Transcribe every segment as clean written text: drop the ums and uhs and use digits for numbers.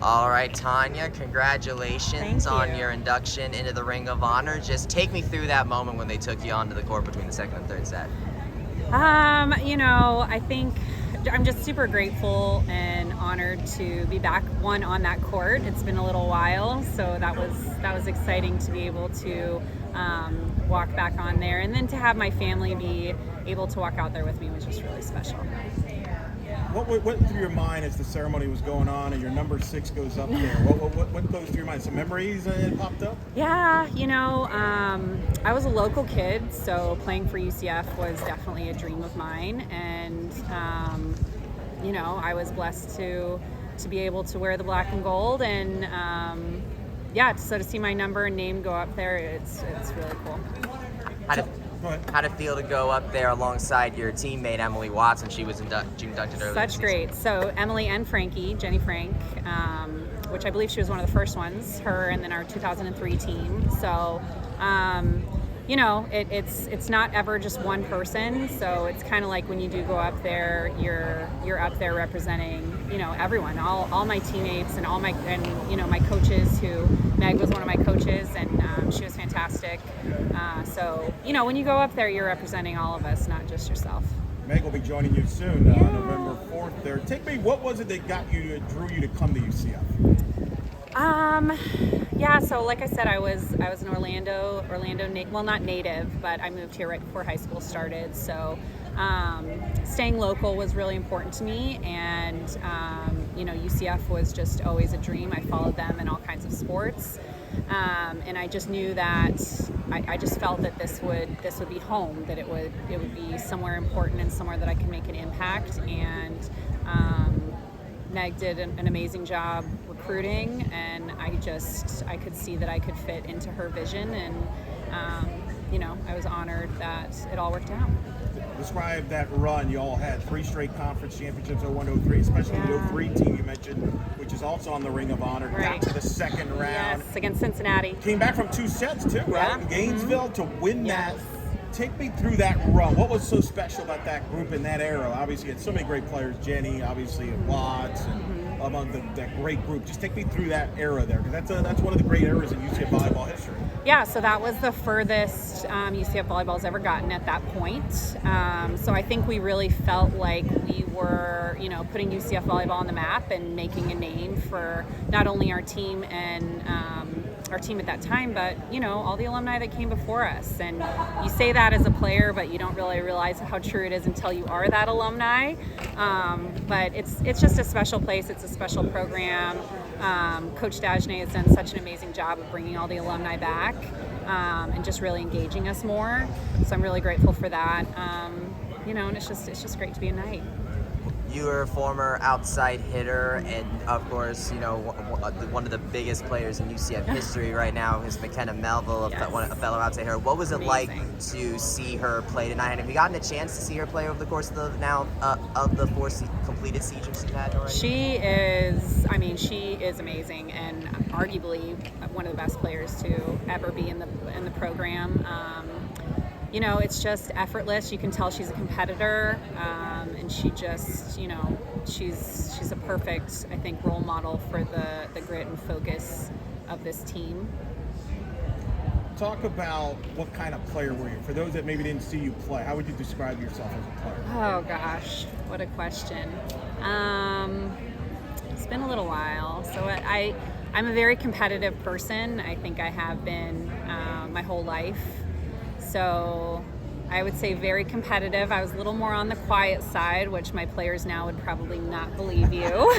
All right, Tanya, congratulations on your induction into the Ring of Honor. Just take me through that moment when they took you onto the court between the second and third set. I think I'm just super grateful and honored to be back on that court. It's been a little while, so that was exciting to be able to walk back on there, and then to have my family be able to walk out there with me was just really special. What went through your mind as the ceremony was going on and your number 6 goes up there? What goes through your mind? Some memories that popped up? Yeah, I was a local kid, so playing for UCF was definitely a dream of mine, and I was blessed to be able to wear the black and gold, and so to see my number and name go up there, it's really cool. How'd it feel to go up there alongside your teammate Emily Watson? She was inducted earlier. Such great. So Emily and Frankie, Jenny Frank, which I believe she was one of the first ones, her and then our 2003 team. So, it's not ever just one person. So it's kind of like when you do go up there, you're up there representing, everyone, all my teammates and my coaches. Meg was one of my coaches, and she was fantastic. So when you go up there, you're representing all of us, not just yourself. Meg will be joining you soon, November 4th there. Take me, what was it that drew you to come to UCF? So like I said, I was an Orlando, well, not native, but I moved here right before high school started. So staying local was really important to me, and UCF was just always a dream. I followed them in all kinds of sports, and I just knew that I just felt that this would be home, that it would be somewhere important and somewhere that I could make an impact. And Meg did an amazing job recruiting, and I could see that I could fit into her vision, and I was honored that it all worked out. Describe that run you all had. 3 straight conference championships, 01-03, especially the 03 team you mentioned, which is also on the Ring of Honor. Right. Got to the second round. Yes, against Cincinnati. Came back from 2 sets too, right? In Gainesville to win that. Take me through that run. What was so special about that group in that era? Obviously, you had so many great players. Jenny, obviously, Watts, and among that great group. Just take me through that era there, because that's one of the great eras in UCF volleyball history. Yeah, so that was the furthest UCF volleyball's ever gotten at that point. So I think we really felt like we were, putting UCF volleyball on the map and making a name for not only our team and our team at that time, but all the alumni that came before us. And you say that as a player, but you don't really realize how true it is until you are that alumni. But it's just a special place. It's a special program. Coach Dagina has done such an amazing job of bringing all the alumni back and just really engaging us more. So I'm really grateful for that. And it's just great to be a Knight. You're a former outside hitter, and of course, one of the biggest players in UCF history right now is Mckenna Melville, a fellow outside hitter. What was it like to see her play tonight? And have you gotten a chance to see her play over the course of the 4 completed seasons she's had already? She is amazing, and arguably one of the best players to ever be in the program. It's just effortless. You can tell she's a competitor, and she just, she's a perfect, I think, role model for the grit and focus of this team. Talk about what kind of player were you? For those that maybe didn't see you play, how would you describe yourself as a player? Oh gosh, what a question. It's been a little while. So I'm a very competitive person. I think I have been my whole life. So I would say very competitive. I was a little more on the quiet side, which my players now would probably not believe you.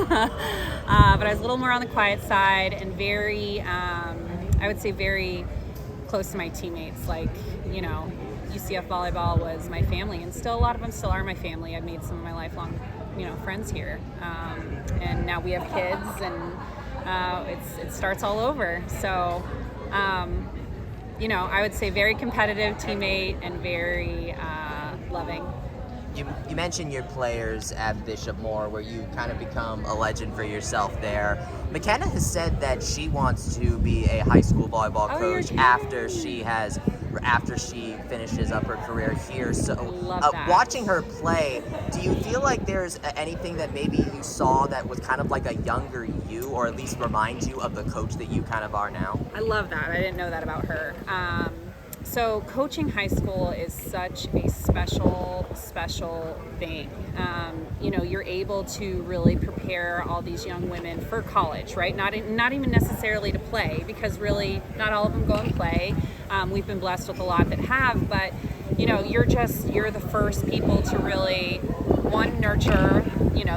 But I was a little more on the quiet side, and very, I would say very close to my teammates. Like, UCF volleyball was my family, and still a lot of them still are my family. I've made some of my lifelong, friends here. And now we have kids, and it starts all over. So, I would say very competitive teammate and very loving. You mentioned your players at Bishop Moore, where you kind of become a legend for yourself there. Mckenna has said that she wants to be a high school volleyball coach after she has after she finishes up her career here. So Love that. watching her play, do you feel like there's anything that maybe you saw that was kind of like a younger you, or at least reminds you of the coach that you kind of are now? I love that. I didn't know that about her. So coaching high school is such a special thing. You're able to really prepare all these young women for college, right? Not even necessarily to play, because really not all of them go and play. We've been blessed with a lot that have, but you're the first people to really, one, nurture,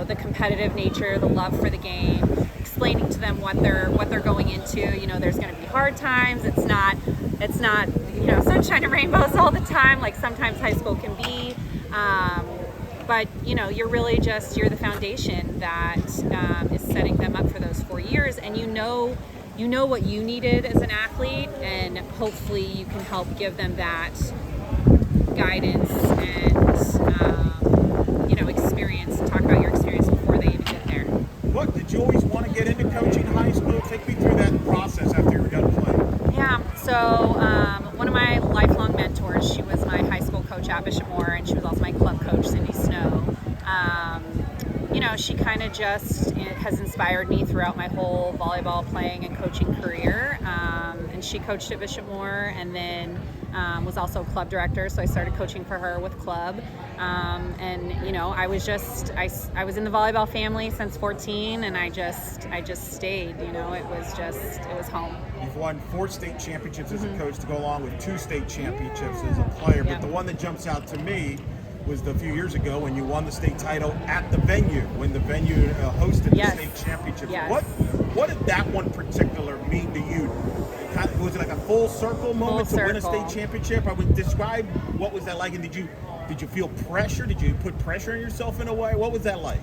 the competitive nature, the love for the game, explaining to them what they're going into. There's going to be hard times. It's not sunshine and rainbows all the time, like sometimes high school can be. But you're really you're the foundation that is setting them up for those 4 years, and you know what you needed as an athlete, and hopefully you can help give them that guidance and experience. Talk about your experience before they even get there. What did you always want to get into coaching high school? Take me through that process after you were done playing. Yeah, so one of my lifelong mentors, she was my high school coach at Bishop Moore, and she was also my club coach, Cindy Snow. She kind of has inspired me throughout my whole volleyball playing and coaching career. And she coached at Bishop Moore, and then was also club director, so I started coaching for her with club. I was in the volleyball family since 14, and I just stayed. It was home. You've won 4 state championships as a coach to go along with 2 state championships as a player. But the one that jumps out to me was a few years ago when you won the state title at the venue, when the venue hosted the state championships. Yes. What did that one particular mean to you? Was it like a full circle moment to win a state championship? I would describe what was that like, and did you feel pressure? Did you put pressure on yourself in a way? What was that like?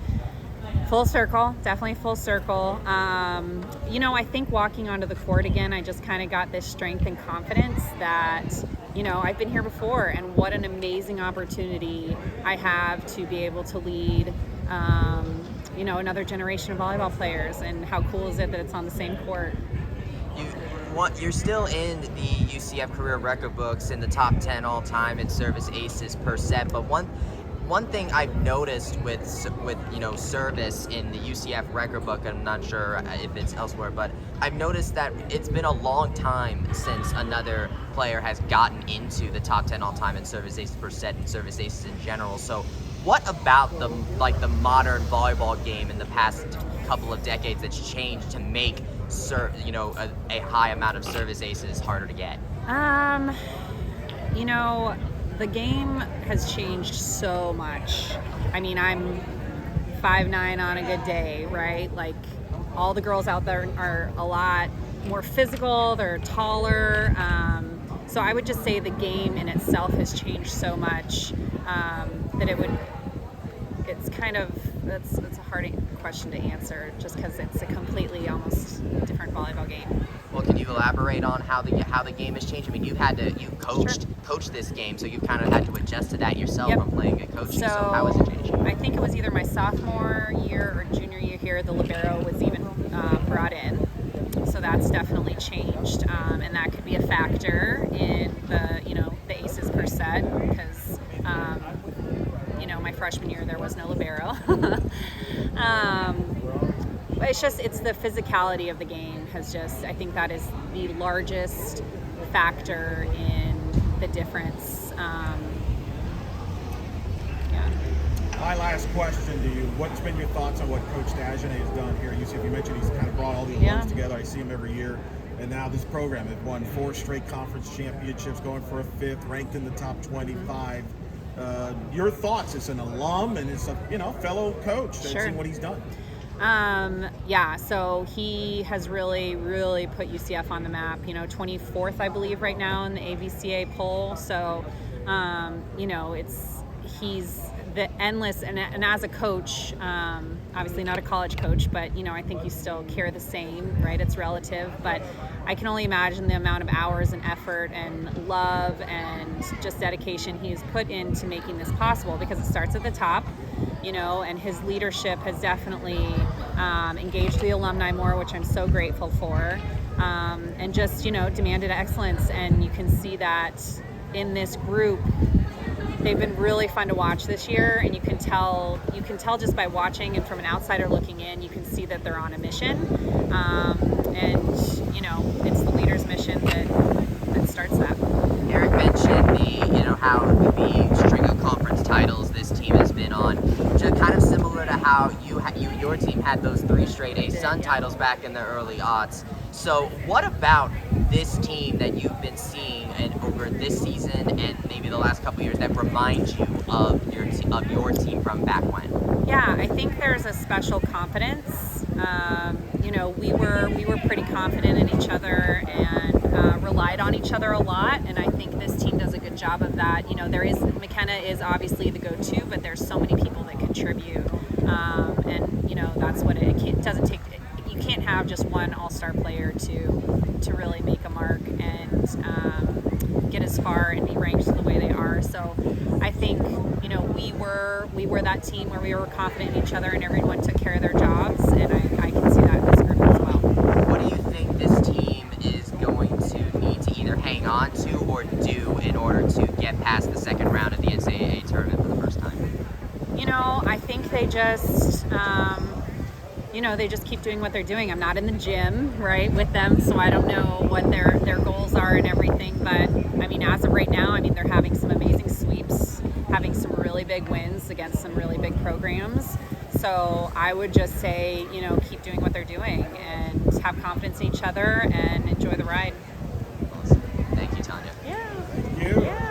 Full circle, definitely full circle. I think walking onto the court again, I just kind of got this strength and confidence that, I've been here before, and what an amazing opportunity I have to be able to lead, another generation of volleyball players, and how cool is it that it's on the same court. You're still in the UCF career record books in the top 10 all time in service aces per set, but one thing I've noticed with service in the UCF record book, I'm not sure if it's elsewhere, but I've noticed that it's been a long time since another player has gotten into the top 10 all time in service aces per set and service aces in general. So what about the modern volleyball game in the past couple of decades that's changed to make a high amount of service aces harder to get? The game has changed so much. I mean, I'm 5'9" on a good day, right? Like, all the girls out there are a lot more physical, they're taller. So I would just say the game in itself has changed so much that it's a hard question to answer, just because it's a completely almost different volleyball game. Well, can you elaborate on how the game has changed? I mean, you coached this game, so you kind of had to adjust to that yourself from playing and coaching. So how has it changed? I think it was either my sophomore year or junior year here, the libero was even brought in. So that's definitely changed, and that could be a factor in the aces per set, because my freshman year there was no libero. It's the physicality of the game I think that is the largest factor in the difference. My last question to you, what's been your thoughts on what Coach Dagina has done here at UCF? You mentioned he's kind of brought all the alums together. I see him every year. And now this program has won 4 straight conference championships, going for a 5th, ranked in the top 25. Your thoughts as an alum and as a fellow coach, seeing what he's done? So he has really, really put UCF on the map. 24th, I believe, right now in the AVCA poll. So, he's the endless, and as a coach, obviously not a college coach, but I think you still care the same, right? It's relative, but I can only imagine the amount of hours and effort and love and just dedication he has put into making this possible, because it starts at the top, and his leadership has definitely engaged the alumni more, which I'm so grateful for, and just, demanded excellence. And you can see that in this group. They've been really fun to watch this year, and you can tell just by watching, and from an outsider looking in, you can see that they're on a mission. And it's the leader's mission that starts that. Eric mentioned how the string of conference titles this team has been on, just kind of similar to how your team had those 3 straight ASUN titles back in the early aughts. So what about this team that you've been seeing over this season and maybe the last couple of years that reminds you of your team from back when? Yeah, I think there's a special confidence. We were pretty confident in each other and relied on each other a lot, and I think this team does a good job of that. Mckenna is obviously the go-to, but there's so many people that contribute, and that's what it doesn't take. You can't have just one all-star player to really make a mark and get as far and be ranked the way they are. So I think we were that team where we were confident in each other and everyone took care of their jobs, and I can see that in this group as well. What do you think this team is going to need to either hang on to or do in order to get past the second round of the NCAA tournament for the first time? I think they just they just keep doing what they're doing. I'm not in the gym, right, with them, so I don't know what their goals are and everything. But as of right now, they're having some amazing sweeps, having some really big wins against some really big programs. So I would just say, keep doing what they're doing and have confidence in each other and enjoy the ride. Awesome. Thank you, Tanya. Yeah. Thank you. Yeah.